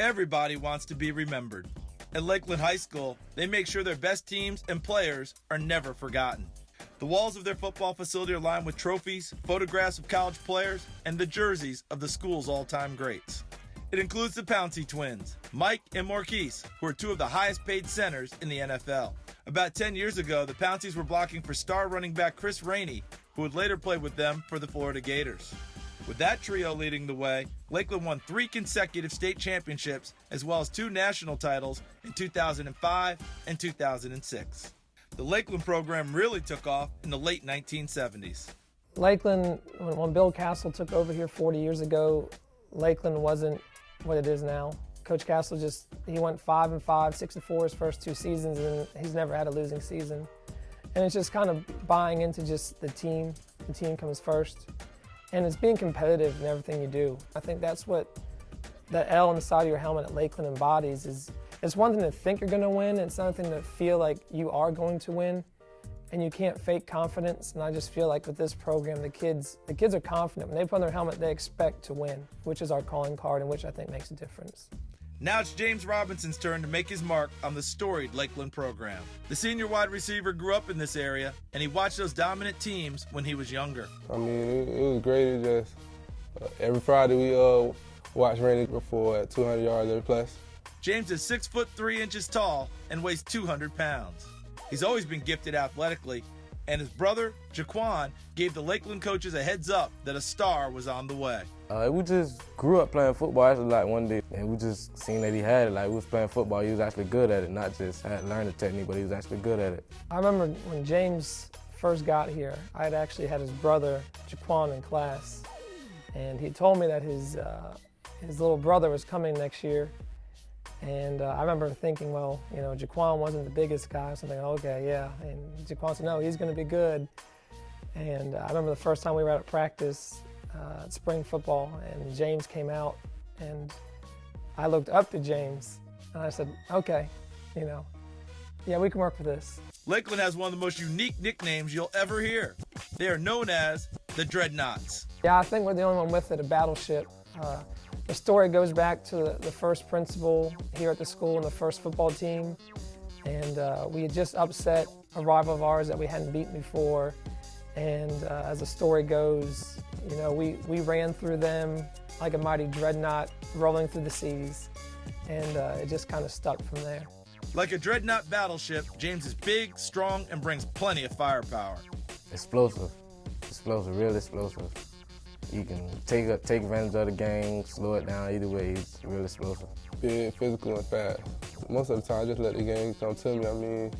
Everybody wants to be remembered. At Lakeland High School, they make sure their best teams and players are never forgotten. The walls of their football facility are lined with trophies, photographs of college players, and the jerseys of the school's all-time greats. It includes the Pouncey twins, Mike and Marquise, who are two of the highest-paid centers in the NFL. About 10 years ago, the Pounceys were blocking for star running back Chris Rainey, who would later play with them for the Florida Gators. With that trio leading the way, Lakeland won 3 consecutive state championships as well as 2 national titles in 2005 and 2006. The Lakeland program really took off in the late 1970s. Lakeland, when Bill Castle took over here 40 years ago, Lakeland wasn't what it is now. Coach Castle he went 5-5, 6-4 his first 2 seasons, and he's never had a losing season. And it's just kind of buying into just the team. The team comes first. And it's being competitive in everything you do. I think that's what the L on the side of your helmet at Lakeland embodies. It's one thing to think you're going to win, it's another thing to feel like you are going to win, and you can't fake confidence. And I just feel like with this program, the kids are confident. When they put on their helmet, they expect to win, which is our calling card and which I think makes a difference. Now it's James Robinson's turn to make his mark on the storied Lakeland program. The senior wide receiver grew up in this area, and he watched those dominant teams when he was younger. I mean, it was great. It just every Friday we watch Rainey for at 200 yards every place. James is 6'3" tall and weighs 200 pounds. He's always been gifted athletically, and his brother, Jaquan, gave the Lakeland coaches a heads up that a star was on the way. We just grew up playing football actually like one day, and we just seen that he had it. Like we was playing football, he was actually good at it, not just had learned the technique, but he was actually good at it. I remember when James first got here, I had actually had his brother, Jaquan, in class, and he told me that his little brother was coming next year. And I remember thinking, well, you know, Jaquan wasn't the biggest guy, so I'm thinking, okay, yeah. And Jaquan said, no, he's going to be good. And I remember the first time we were at practice, spring football, and James came out, and I looked up to James, and I said, okay, you know, yeah, we can work with this. Lakeland has one of the most unique nicknames you'll ever hear. They are known as the Dreadnoughts. Yeah, I think we're the only one with it, a battleship. The story goes back to the first principal here at the school and the first football team. And we had just upset a rival of ours that we hadn't beaten before. And as the story goes, you know, we ran through them like a mighty dreadnought rolling through the seas. And it just kind of stuck from there. Like a dreadnought battleship, James is big, strong, and brings plenty of firepower. Explosive, real explosive. You can take advantage of the game, slow it down. Either way, he's real explosive. Big, physical, and fast. Most of the time, I just let the game come to me. I mean,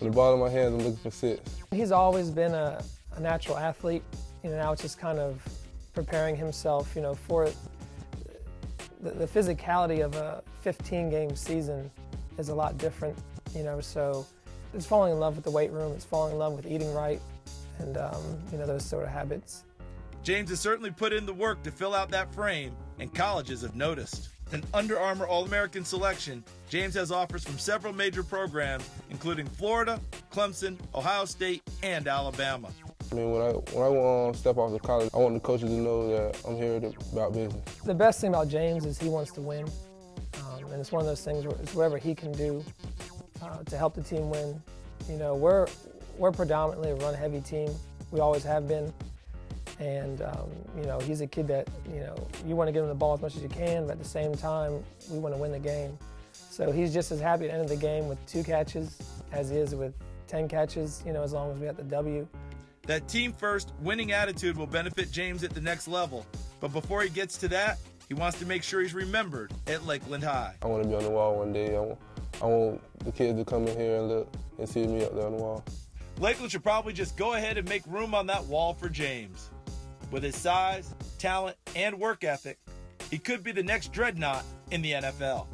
with the ball in my hands, I'm looking for 6. He's always been a natural athlete. You know, now it's just kind of preparing himself, you know, for the physicality of a 15-game season is a lot different, you know, so it's falling in love with the weight room, it's falling in love with eating right, and, you know, those sort of habits. James has certainly put in the work to fill out that frame, and colleges have noticed. An Under Armour All-American selection, James has offers from several major programs, including Florida, Clemson, Ohio State, and Alabama. I mean, when I step off to college, I want the coaches to know that I'm here about business. The best thing about James is he wants to win, and it's one of those things where it's whatever he can do to help the team win. You know, we're predominantly a run-heavy team. We always have been. And, you know, he's a kid that, you know, you want to give him the ball as much as you can, but at the same time, we want to win the game. So he's just as happy at the end of the game with 2 catches as he is with 10 catches, you know, as long as we got the W. That team-first winning attitude will benefit James at the next level. But before he gets to that, he wants to make sure he's remembered at Lakeland High. I want to be on the wall one day. I want the kids to come in here and look and see me up there on the wall. Lakeland should probably just go ahead and make room on that wall for James. With his size, talent, and work ethic, he could be the next dreadnought in the NFL.